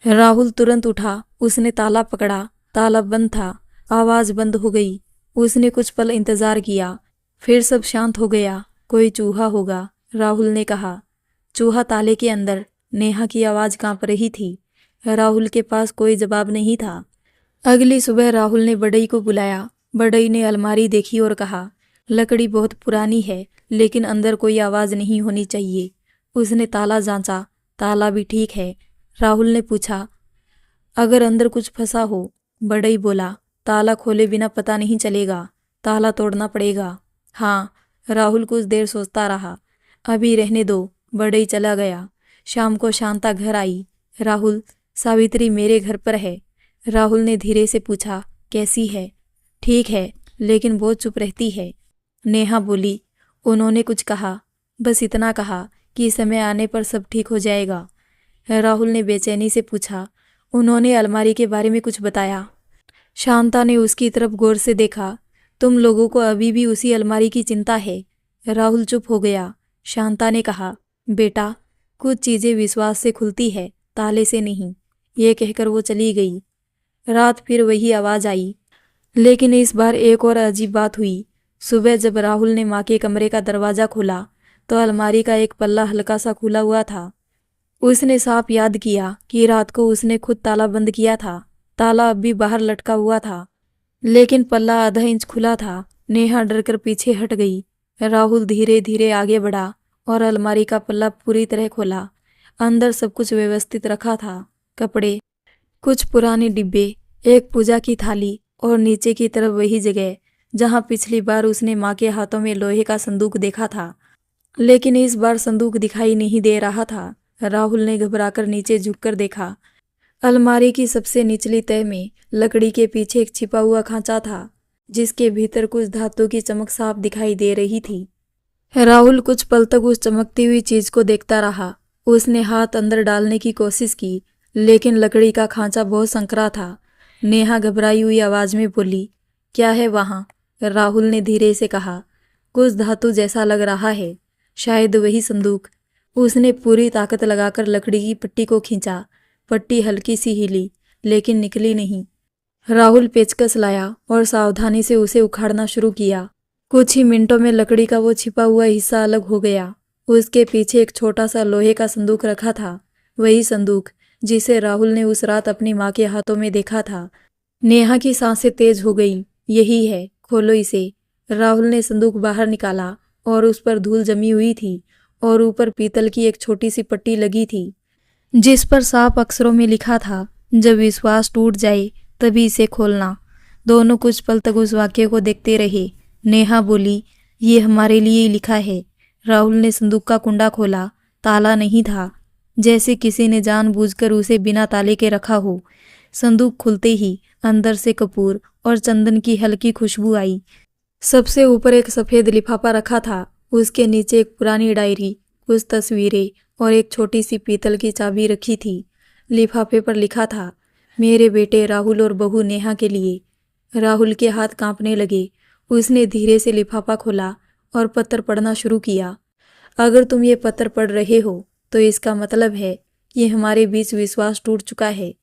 राहुल तुरंत उठा। उसने ताला पकड़ा। ताला बंद था। आवाज़ बंद हो गई। उसने कुछ पल इंतजार किया, फिर सब शांत हो गया। कोई चूहा होगा, राहुल ने कहा। चूहा ताले के अंदर। नेहा की आवाज़ कांप रही थी। राहुल के पास कोई जवाब नहीं था। अगली सुबह राहुल ने बढ़ई को बुलाया। बढ़ई ने अलमारी देखी और कहा, लकड़ी बहुत पुरानी है, लेकिन अंदर कोई आवाज़ नहीं होनी चाहिए। उसने ताला जांचा, ताला भी ठीक है। राहुल ने पूछा, अगर अंदर कुछ फंसा हो? बढ़ई बोला, ताला खोले बिना पता नहीं चलेगा, ताला तोड़ना पड़ेगा। हाँ। राहुल कुछ देर सोचता रहा। अभी रहने दो। बढ़ई चला गया। शाम को शांता घर आई। राहुल, सावित्री मेरे घर पर है। राहुल ने धीरे से पूछा, कैसी है? ठीक है, लेकिन बहुत चुप रहती है। नेहा बोली, उन्होंने कुछ कहा? बस इतना कहा कि समय आने पर सब ठीक हो जाएगा। राहुल ने बेचैनी से पूछा, उन्होंने अलमारी के बारे में कुछ बताया? शांता ने उसकी तरफ गौर से देखा। तुम लोगों को अभी भी उसी अलमारी की चिंता है। राहुल चुप हो गया। शांता ने कहा, बेटा, कुछ चीज़ें विश्वास से खुलती है, ताले से नहीं। ये कहकर वो चली गई। रात फिर वही आवाज़ आई, लेकिन इस बार एक और अजीब बात हुई। सुबह जब राहुल ने माँ के कमरे का दरवाज़ा खोला तो अलमारी का एक पल्ला हल्का सा खुला हुआ था। उसने साफ याद किया कि रात को उसने खुद ताला बंद किया था। ताला अब भी बाहर लटका हुआ था, लेकिन पल्ला आधा इंच खुला था। नेहा डरकर पीछे हट गई। राहुल धीरे धीरे आगे बढ़ा और अलमारी का पल्ला पूरी तरह खोला। अंदर सब कुछ व्यवस्थित रखा था। कपड़े, कुछ पुराने डिब्बे, एक पूजा की थाली और नीचे की तरफ वही जगह जहां पिछली बार उसने माँ के हाथों में लोहे का संदूक देखा था। लेकिन इस बार संदूक दिखाई नहीं दे रहा था। राहुल ने घबराकर नीचे झुककर देखा। अलमारी की सबसे निचली तह में लकड़ी के पीछे एक छिपा हुआ खांचा था, जिसके भीतर कुछ धातु की चमक साफ दिखाई दे रही थी। राहुल कुछ पल तक उस चमकती हुई चीज को देखता रहा। उसने हाथ अंदर डालने की कोशिश की, लेकिन लकड़ी का खांचा बहुत संकरा था। नेहा घबराई हुई आवाज में बोली, क्या है वहाँ? राहुल ने धीरे से कहा, कुछ धातु जैसा लग रहा है, शायद वही संदूक। उसने पूरी ताकत लगाकर लकड़ी की पट्टी को खींचा। पट्टी हल्की सी हिली, लेकिन निकली नहीं। राहुल पेचकस लाया और सावधानी से उसे उखाड़ना शुरू किया। कुछ ही मिनटों में लकड़ी का वो छिपा हुआ हिस्सा अलग हो गया। उसके पीछे एक छोटा सा लोहे का संदूक रखा था, वही संदूक जिसे राहुल ने उस रात अपनी माँ के हाथों में देखा था। नेहा की सांसें तेज हो गईं। यही है, खोलो इसे। राहुल ने संदूक बाहर निकाला और उस पर धूल जमी हुई थी और ऊपर पीतल की एक छोटी सी पट्टी लगी थी, जिस पर साफ अक्षरों में लिखा था, जब विश्वास टूट जाए तभी इसे खोलना। दोनों कुछ पल तक उस वाक्य को देखते रहे। नेहा बोली, ये हमारे लिए ही लिखा है। राहुल ने संदूक का कुंडा खोला। ताला नहीं था, जैसे किसी ने जानबूझकर उसे बिना ताले के रखा हो। संदूक खुलते ही अंदर से कपूर और चंदन की हल्की खुशबू आई। सबसे ऊपर एक सफेद लिफाफा रखा था। उसके नीचे एक पुरानी डायरी, कुछ तस्वीरें और एक छोटी सी पीतल की चाबी रखी थी। लिफाफे पर लिखा था, मेरे बेटे राहुल और बहू नेहा के लिए। राहुल के हाथ कांपने लगे। उसने धीरे से लिफाफा खोला और पत्र पढ़ना शुरू किया। अगर तुम ये पत्र पढ़ रहे हो तो इसका मतलब है कि हमारे बीच विश्वास टूट चुका है।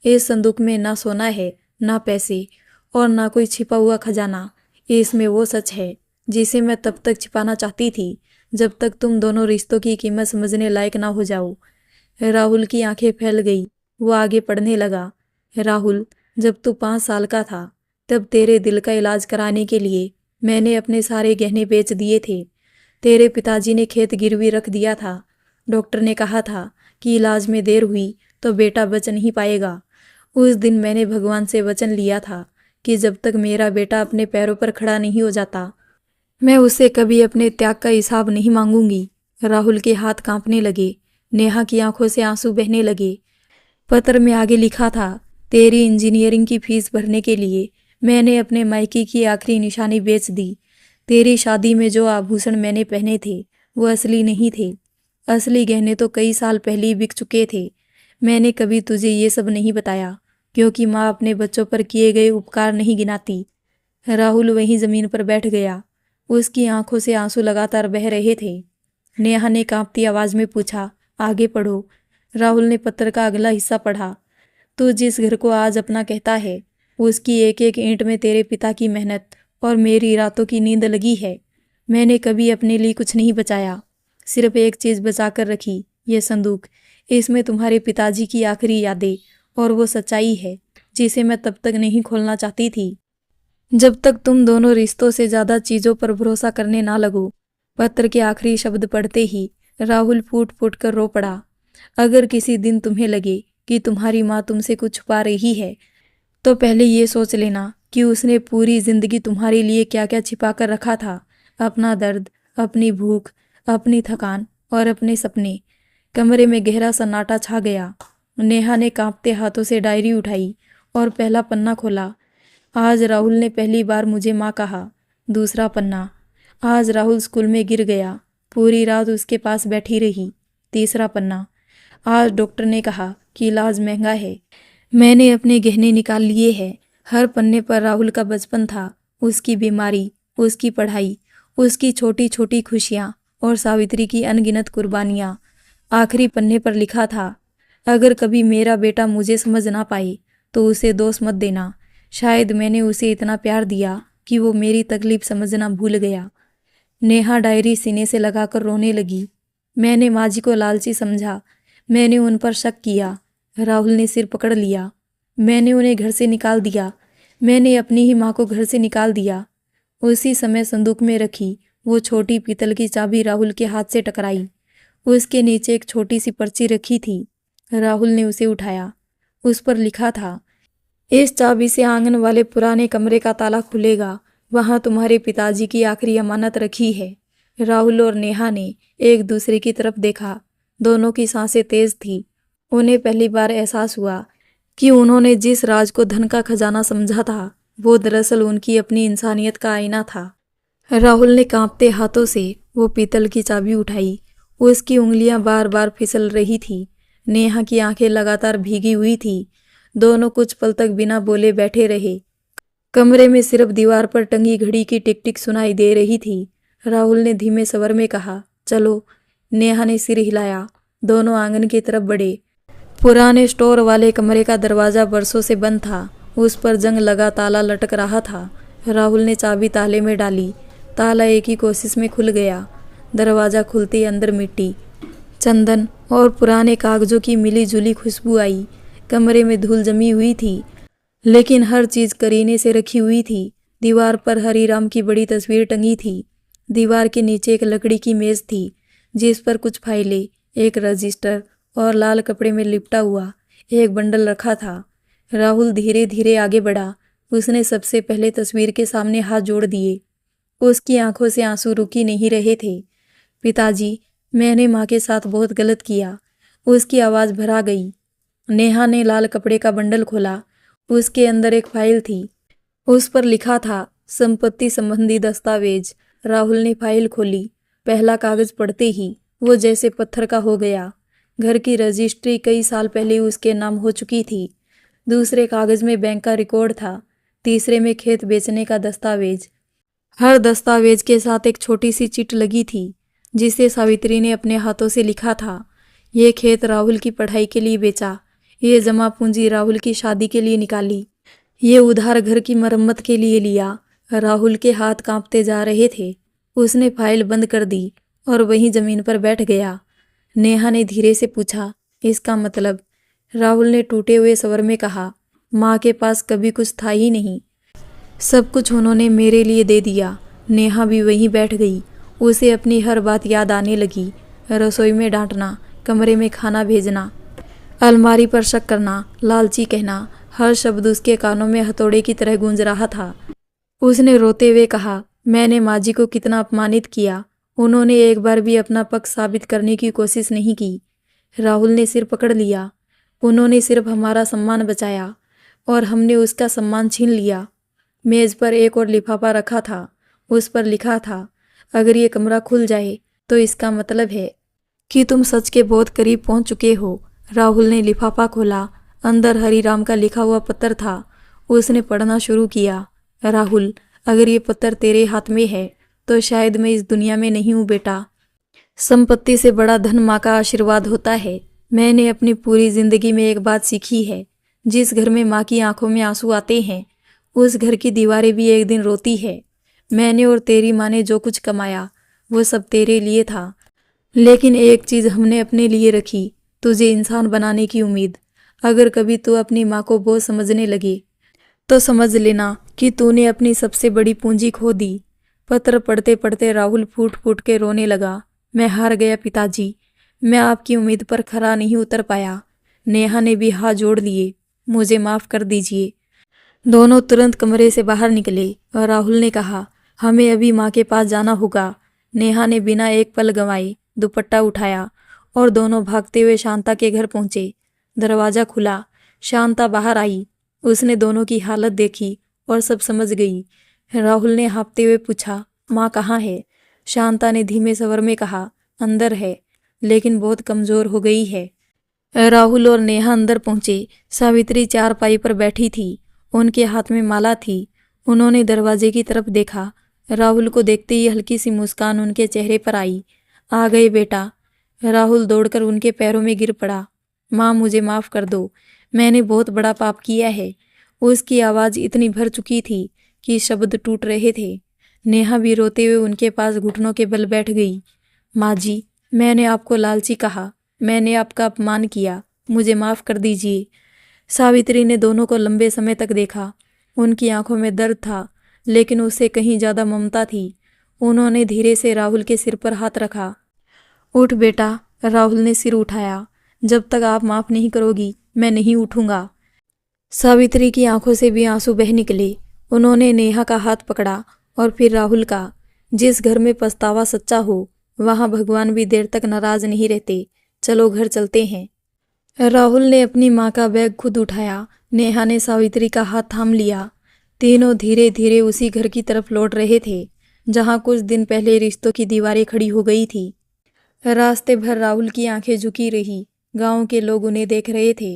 इस संदूक में ना सोना है, ना पैसे और ना कोई छिपा हुआ खजाना। इसमें वो सच है जिसे मैं तब तक छिपाना चाहती थी जब तक तुम दोनों रिश्तों की कीमत समझने लायक ना हो जाओ। राहुल की आंखें फैल गई। वो आगे पढ़ने लगा। राहुल, जब तू 5 साल का था तब तेरे दिल का इलाज कराने के लिए मैंने अपने सारे गहने बेच दिए थे। तेरे पिताजी ने खेत गिरवी रख दिया था। डॉक्टर ने कहा था कि इलाज में देर हुई तो बेटा बच नहीं पाएगा। उस दिन मैंने भगवान से वचन लिया था कि जब तक मेरा बेटा अपने पैरों पर खड़ा नहीं हो जाता, मैं उससे कभी अपने त्याग का हिसाब नहीं मांगूंगी। राहुल के हाथ कांपने लगे। नेहा की आंखों से आंसू बहने लगे। पत्र में आगे लिखा था, तेरी इंजीनियरिंग की फीस भरने के लिए मैंने अपने मायके की आखिरी निशानी बेच दी। तेरी शादी में जो आभूषण मैंने पहने थे वो असली नहीं थे। असली गहने तो कई साल पहले ही बिक चुके थे। मैंने कभी तुझे ये सब नहीं बताया क्योंकि माँ अपने बच्चों पर किए गए उपकार नहीं गिनाती। राहुल वहीं जमीन पर बैठ गया। उसकी आंखों से आंसू लगातार बह रहे थे। नेहा ने कांपती आवाज में पूछा, आगे पढ़ो। राहुल ने पत्र का अगला हिस्सा पढ़ा। तू जिस घर को आज अपना कहता है, उसकी एक एक ईंट में तेरे पिता की मेहनत और मेरी रातों की नींद लगी है। मैंने कभी अपने लिए कुछ नहीं बचाया, सिर्फ एक चीज बचा कर रखी, ये संदूक। इसमें तुम्हारे पिताजी की आखिरी यादें और वो सच्चाई है जिसे मैं तब तक नहीं खोलना चाहती थी जब तक तुम दोनों रिश्तों से ज्यादा चीजों पर भरोसा करने ना लगो। पत्र के आखिरी शब्द पढ़ते ही राहुल फूट फूट कर रो पड़ा। अगर किसी दिन तुम्हें लगे कि तुम्हारी माँ तुमसे कुछ छुपा रही है तो पहले ये सोच लेना कि उसने पूरी जिंदगी तुम्हारे लिए क्या क्या छिपा कर रखा था। अपना दर्द, अपनी भूख, अपनी थकान और अपने सपने। कमरे में गहरा सन्नाटा छा गया। नेहा ने कांपते हाथों से डायरी उठाई और पहला पन्ना खोला। आज राहुल ने पहली बार मुझे माँ कहा। दूसरा पन्ना, आज राहुल स्कूल में गिर गया, पूरी रात उसके पास बैठी रही। तीसरा पन्ना, आज डॉक्टर ने कहा कि इलाज महंगा है, मैंने अपने गहने निकाल लिए हैं। हर पन्ने पर राहुल का बचपन था, उसकी बीमारी, उसकी पढ़ाई, उसकी छोटी छोटी खुशियाँ और सावित्री की अनगिनत कुर्बानियाँ। आखिरी पन्ने पर लिखा था, अगर कभी मेरा बेटा मुझे समझ ना पाए तो उसे दोष मत देना। शायद मैंने उसे इतना प्यार दिया कि वो मेरी तकलीफ समझना भूल गया। नेहा डायरी सीने से लगाकर रोने लगी। मैंने माँ जी को लालची समझा, मैंने उन पर शक किया। राहुल ने सिर पकड़ लिया। मैंने उन्हें घर से निकाल दिया, मैंने अपनी ही माँ को घर से निकाल दिया। उसी समय संदूक में रखी वो छोटी पीतल की चाबी राहुल के हाथ से टकराई। उसके नीचे एक छोटी सी पर्ची रखी थी। राहुल ने उसे उठाया। उस पर लिखा था, इस चाबी से आंगन वाले पुराने कमरे का ताला खुलेगा, वहां तुम्हारे पिताजी की आखिरी अमानत रखी है। राहुल और नेहा ने एक दूसरे की तरफ देखा। दोनों की सांसें तेज थी। उन्हें पहली बार एहसास हुआ कि उन्होंने जिस राज को धन का खजाना समझा था वो दरअसल उनकी अपनी इंसानियत का आईना था। राहुल ने कांपते हाथों से वो पीतल की चाबी उठाई। उसकी उंगलियां बार बार फिसल रही थी। नेहा की आंखें लगातार भीगी हुई थी। दोनों कुछ पल तक बिना बोले बैठे रहे। कमरे में सिर्फ दीवार पर टंगी घड़ी की टिक टिक सुनाई दे रही थी। राहुल ने धीमे स्वर में कहा, चलो। नेहा ने सिर हिलाया। दोनों आंगन की तरफ बढ़े। पुराने स्टोर वाले कमरे का दरवाजा बरसों से बंद था। उस पर जंग लगा ताला लटक रहा था। राहुल ने चाबी ताले में डाली। ताला एक ही कोशिश में खुल गया। दरवाजा खुलते ही अंदर मिट्टी, चंदन और पुराने कागजों की मिली जुली खुशबू आई। कमरे में धूल जमी हुई थी, लेकिन हर चीज करीने से रखी हुई थी। दीवार पर हरीराम की बड़ी तस्वीर टंगी थी। दीवार के नीचे एक लकड़ी की मेज थी, जिस पर कुछ फाइलें, एक रजिस्टर और लाल कपड़े में लिपटा हुआ एक बंडल रखा था। राहुल धीरे धीरे आगे बढ़ा। उसने सबसे पहले तस्वीर के सामने हाथ जोड़ दिए। उसकी आंखों से आंसू रुक ही नहीं रहे थे। पिताजी, मैंने माँ के साथ बहुत गलत किया। उसकी आवाज़ भरा गई। नेहा ने लाल कपड़े का बंडल खोला। उसके अंदर एक फाइल थी। उस पर लिखा था संपत्ति संबंधी दस्तावेज। राहुल ने फाइल खोली। पहला कागज पढ़ते ही वो जैसे पत्थर का हो गया। घर की रजिस्ट्री कई साल पहले उसके नाम हो चुकी थी। दूसरे कागज में बैंक का रिकॉर्ड था। तीसरे में खेत बेचने का दस्तावेज। हर दस्तावेज के साथ एक छोटी सी चिट लगी थी, जिसे सावित्री ने अपने हाथों से लिखा था। ये खेत राहुल की पढ़ाई के लिए बेचा। ये जमा पूंजी राहुल की शादी के लिए निकाली। ये उधार घर की मरम्मत के लिए लिया। राहुल के हाथ कांपते जा रहे थे। उसने फाइल बंद कर दी और वहीं जमीन पर बैठ गया। नेहा ने धीरे से पूछा, इसका मतलब? राहुल ने टूटे हुए स्वर में कहा, माँ के पास कभी कुछ था ही नहीं। सब कुछ उन्होंने मेरे लिए दे दिया। नेहा भी वहीं बैठ गई। उसे अपनी हर बात याद आने लगी। रसोई में डांटना, कमरे में खाना भेजना, अलमारी पर शक करना, लालची कहना, हर शब्द उसके कानों में हथौड़े की तरह गूंज रहा था। उसने रोते हुए कहा, मैंने माँ जी को कितना अपमानित किया। उन्होंने एक बार भी अपना पक्ष साबित करने की कोशिश नहीं की। राहुल ने सिर पकड़ लिया। उन्होंने सिर्फ हमारा सम्मान बचाया और हमने उसका सम्मान छीन लिया। मेज पर एक और लिफाफा रखा था। उस पर लिखा था, अगर ये कमरा खुल जाए तो इसका मतलब है कि तुम सच के बहुत करीब पहुंच चुके हो। राहुल ने लिफाफा खोला। अंदर हरीराम का लिखा हुआ पत्र था। उसने पढ़ना शुरू किया। राहुल, अगर ये पत्र तेरे हाथ में है तो शायद मैं इस दुनिया में नहीं हूँ बेटा। संपत्ति से बड़ा धन माँ का आशीर्वाद होता है। मैंने अपनी पूरी जिंदगी में एक बात सीखी है, जिस घर में माँ की आंखों में आंसू आते हैं, उस घर की दीवारें भी एक दिन रोती है। मैंने और तेरी माँ ने जो कुछ कमाया वो सब तेरे लिए था, लेकिन एक चीज हमने अपने लिए रखी, तुझे इंसान बनाने की उम्मीद। अगर कभी तू अपनी माँ को बोझ समझने लगे तो समझ लेना कि तूने अपनी सबसे बड़ी पूंजी खो दी। पत्र पढ़ते पढ़ते राहुल फूट फूट के रोने लगा। मैं हार गया पिताजी। मैं आपकी उम्मीद पर खरा नहीं उतर पाया। नेहा ने भी हाथ जोड़ लिए। मुझे माफ कर दीजिए। दोनों तुरंत कमरे से बाहर निकले और राहुल ने कहा, हमें अभी माँ के पास जाना होगा। नेहा ने बिना एक पल गंवाए दुपट्टा उठाया और दोनों भागते हुए शांता के घर पहुंचे। दरवाजा खुला। शांता बाहर आई। उसने दोनों की हालत देखी और सब समझ गई। राहुल ने हाँफते हुए पूछा, माँ कहाँ है? शांता ने धीमे स्वर में कहा, अंदर है, लेकिन बहुत कमजोर हो गई है। राहुल और नेहा अंदर पहुंचे। सावित्री चारपाई पर बैठी थी। उनके हाथ में माला थी। उन्होंने दरवाजे की तरफ देखा। राहुल को देखते ही हल्की सी मुस्कान उनके चेहरे पर आई। आ गए बेटा। राहुल दौड़कर उनके पैरों में गिर पड़ा। माँ, मुझे माफ कर दो। मैंने बहुत बड़ा पाप किया है। उसकी आवाज़ इतनी भर चुकी थी कि शब्द टूट रहे थे। नेहा भी रोते हुए उनके पास घुटनों के बल बैठ गई। माँ जी, मैंने आपको लालची कहा। मैंने आपका अपमान किया। मुझे माफ़ कर दीजिए। सावित्री ने दोनों को लंबे समय तक देखा। उनकी आंखों में दर्द था, लेकिन उससे कहीं ज़्यादा ममता थी। उन्होंने धीरे से राहुल के सिर पर हाथ रखा। उठ बेटा। राहुल ने सिर उठाया। जब तक आप माफ़ नहीं करोगी मैं नहीं उठूंगा। सावित्री की आंखों से भी आंसू बह निकले। उन्होंने नेहा का हाथ पकड़ा और फिर राहुल का। जिस घर में पछतावा सच्चा हो, वहां भगवान भी देर तक नाराज नहीं रहते। चलो घर चलते हैं। राहुल ने अपनी माँ का बैग खुद उठाया। नेहा ने सावित्री का हाथ थाम लिया। तीनों धीरे धीरे उसी घर की तरफ लौट रहे थे, जहाँ कुछ दिन पहले रिश्तों की दीवारें खड़ी हो गई थी। रास्ते भर राहुल की आंखें झुकी रही। गांव के लोग उन्हें देख रहे थे।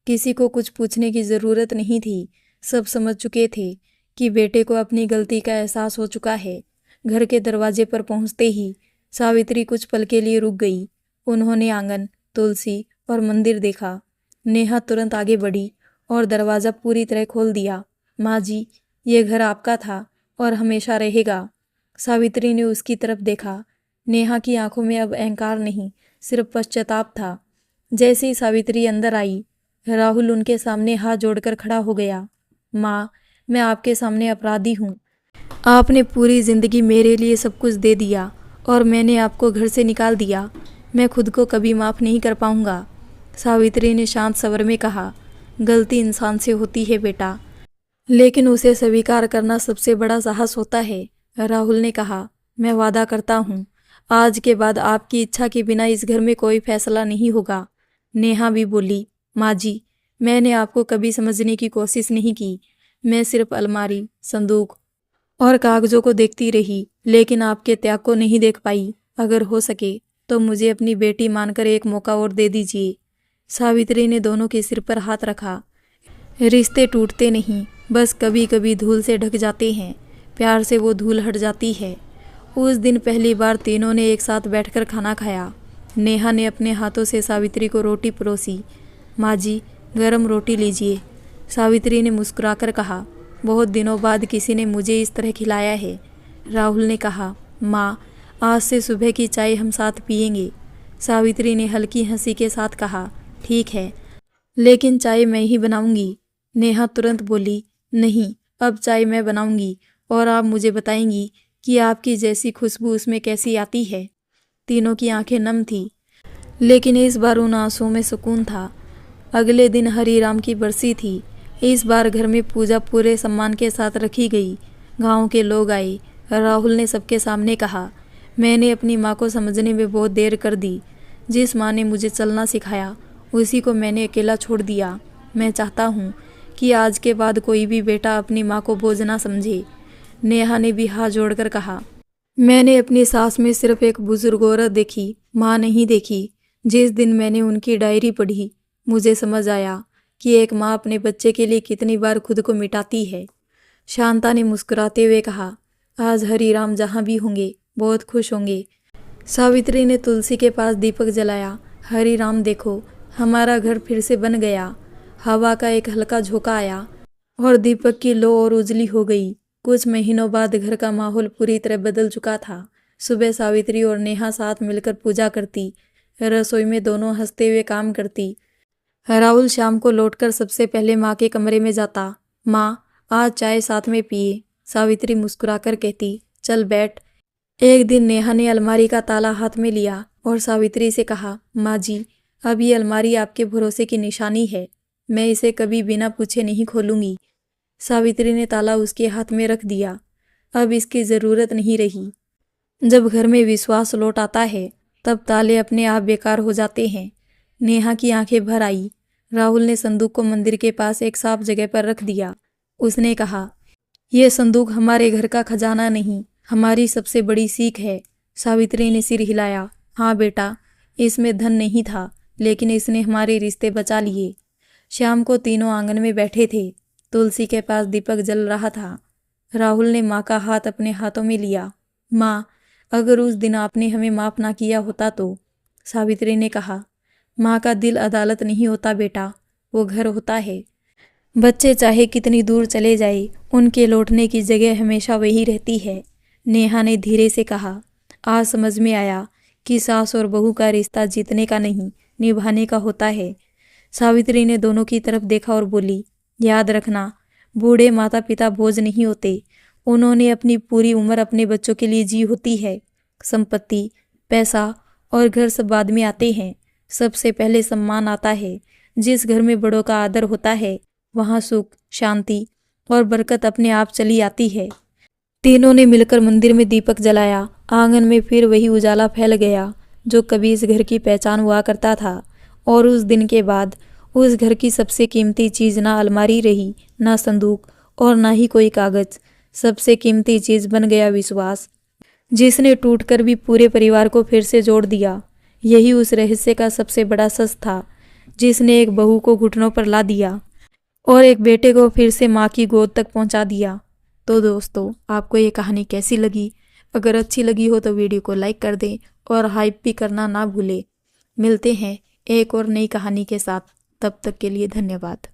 किसी को कुछ पूछने की जरूरत नहीं थी। सब समझ चुके थे कि बेटे को अपनी गलती का एहसास हो चुका है। घर के दरवाजे पर पहुंचते ही सावित्री कुछ पल के लिए रुक गई। उन्होंने आंगन, तुलसी और मंदिर देखा। नेहा तुरंत आगे बढ़ी और दरवाज़ा पूरी तरह खोल दिया। माँ जी, ये घर आपका था और हमेशा रहेगा। सावित्री ने उसकी तरफ देखा। नेहा की आंखों में अब अहंकार नहीं, सिर्फ पश्चाताप था। जैसे ही सावित्री अंदर आई, राहुल उनके सामने हाथ जोड़कर खड़ा हो गया। माँ, मैं आपके सामने अपराधी हूँ। आपने पूरी जिंदगी मेरे लिए सब कुछ दे दिया और मैंने आपको घर से निकाल दिया। मैं खुद को कभी माफ़ नहीं कर पाऊंगा। सावित्री ने शांत स्वर में कहा, गलती इंसान से होती है बेटा, लेकिन उसे स्वीकार करना सबसे बड़ा साहस होता है। राहुल ने कहा, मैं वादा करता हूँ, आज के बाद आपकी इच्छा के बिना इस घर में कोई फैसला नहीं होगा। नेहा भी बोली, माँ जी, मैंने आपको कभी समझने की कोशिश नहीं की। मैं सिर्फ अलमारी, संदूक और कागजों को देखती रही, लेकिन आपके त्याग को नहीं देख पाई। अगर हो सके तो मुझे अपनी बेटी मानकर एक मौका और दे दीजिए। सावित्री ने दोनों के सिर पर हाथ रखा। रिश्ते टूटते नहीं, बस कभी कभी धूल से ढक जाते हैं। प्यार से वो धूल हट जाती है। उस दिन पहली बार तीनों ने एक साथ बैठकर खाना खाया। नेहा ने अपने हाथों से सावित्री को रोटी परोसी। माँ जी, गरम रोटी लीजिए। सावित्री ने मुस्कुराकर कहा, बहुत दिनों बाद किसी ने मुझे इस तरह खिलाया है। राहुल ने कहा, माँ, आज से सुबह की चाय हम साथ पिएंगे। सावित्री ने हल्की हंसी के साथ कहा, ठीक है, लेकिन चाय मैं ही बनाऊंगी। नेहा तुरंत बोली, नहीं, अब चाय मैं बनाऊंगी और आप मुझे बताएंगी कि आपकी जैसी खुशबू उसमें कैसी आती है। तीनों की आंखें नम थी, लेकिन इस बार उन आंसुओं में सुकून था। अगले दिन हरिराम की बरसी थी। इस बार घर में पूजा पूरे सम्मान के साथ रखी गई। गांव के लोग आए। राहुल ने सबके सामने कहा, मैंने अपनी माँ को समझने में बहुत देर कर दी। जिस माँ ने मुझे चलना सिखाया, उसी को मैंने अकेला छोड़ दिया। मैं चाहता हूँ कि आज के बाद कोई भी बेटा अपनी माँ को बोझ ना समझे। नेहा ने भी हाथ जोड़कर कहा, मैंने अपनी सास में सिर्फ एक बुजुर्ग औरत देखी, माँ नहीं देखी। जिस दिन मैंने उनकी डायरी पढ़ी, मुझे समझ आया कि एक माँ अपने बच्चे के लिए कितनी बार खुद को मिटाती है। शांता ने मुस्कुराते हुए कहा, आज हरिराम जहाँ भी होंगे बहुत खुश होंगे। सावित्री ने तुलसी के पास दीपक जलाया। हरिराम देखो, हमारा घर फिर से बन गया। हवा का एक हल्का झोंका आया और दीपक की लो और उजली हो गई। कुछ महीनों बाद घर का माहौल पूरी तरह बदल चुका था। सुबह सावित्री और नेहा साथ मिलकर पूजा करती। रसोई में दोनों हंसते हुए काम करती। राहुल शाम को लौटकर सबसे पहले माँ के कमरे में जाता। माँ, आज चाय साथ में पिए। सावित्री मुस्कुराकर कहती, चल बैठ। एक दिन नेहा ने अलमारी का ताला हाथ में लिया और सावित्री से कहा, माँ जी, अब ये अलमारी आपके भरोसे की निशानी है। मैं इसे कभी बिना पूछे नहीं खोलूंगी। सावित्री ने ताला उसके हाथ में रख दिया। अब इसकी ज़रूरत नहीं रही। जब घर में विश्वास लौट आता है, तब ताले अपने आप बेकार हो जाते हैं। नेहा की आंखें भर आई। राहुल ने संदूक को मंदिर के पास एक साफ जगह पर रख दिया। उसने कहा, यह संदूक हमारे घर का खजाना नहीं, हमारी सबसे बड़ी सीख है। सावित्री ने सिर हिलाया। हाँ बेटा, इसमें धन नहीं था, लेकिन इसने हमारे रिश्ते बचा लिए। शाम को तीनों आंगन में बैठे थे। तुलसी के पास दीपक जल रहा था। राहुल ने माँ का हाथ अपने हाथों में लिया। माँ, अगर उस दिन आपने हमें माफ़ ना किया होता तो। सावित्री ने कहा, माँ का दिल अदालत नहीं होता बेटा, वो घर होता है। बच्चे चाहे कितनी दूर चले जाए, उनके लौटने की जगह हमेशा वही रहती है। नेहा ने धीरे से कहा, आज समझ में आया कि सास और बहू का रिश्ता जीतने का नहीं, निभाने का होता है। सावित्री ने दोनों की तरफ देखा और बोली, याद रखना, बूढ़े माता पिता बोझ नहीं होते। उन्होंने अपनी पूरी उम्र अपने बच्चों के लिए जी होती है। संपत्ति, पैसा और घर सब बाद में आते हैं। सबसे पहले सम्मान आता है। जिस घर में बड़ों का आदर होता है, वहाँ सुख, शांति और बरकत अपने आप चली आती है। तीनों ने मिलकर मंदिर में दीपक जलाया। आंगन में फिर वही उजाला फैल गया जो कभी इस घर की पहचान हुआ करता था। और उस दिन के बाद उस घर की सबसे कीमती चीज़ ना अलमारी रही, ना संदूक और ना ही कोई कागज। सबसे कीमती चीज़ बन गया विश्वास, जिसने टूटकर भी पूरे परिवार को फिर से जोड़ दिया। यही उस रहस्य का सबसे बड़ा सच था, जिसने एक बहू को घुटनों पर ला दिया और एक बेटे को फिर से माँ की गोद तक पहुँचा दिया। तो दोस्तों, आपको ये कहानी कैसी लगी? अगर अच्छी लगी हो तो वीडियो को लाइक कर दें और हाइप भी करना ना भूलें। मिलते हैं एक और नई कहानी के साथ। तब तक के लिए धन्यवाद।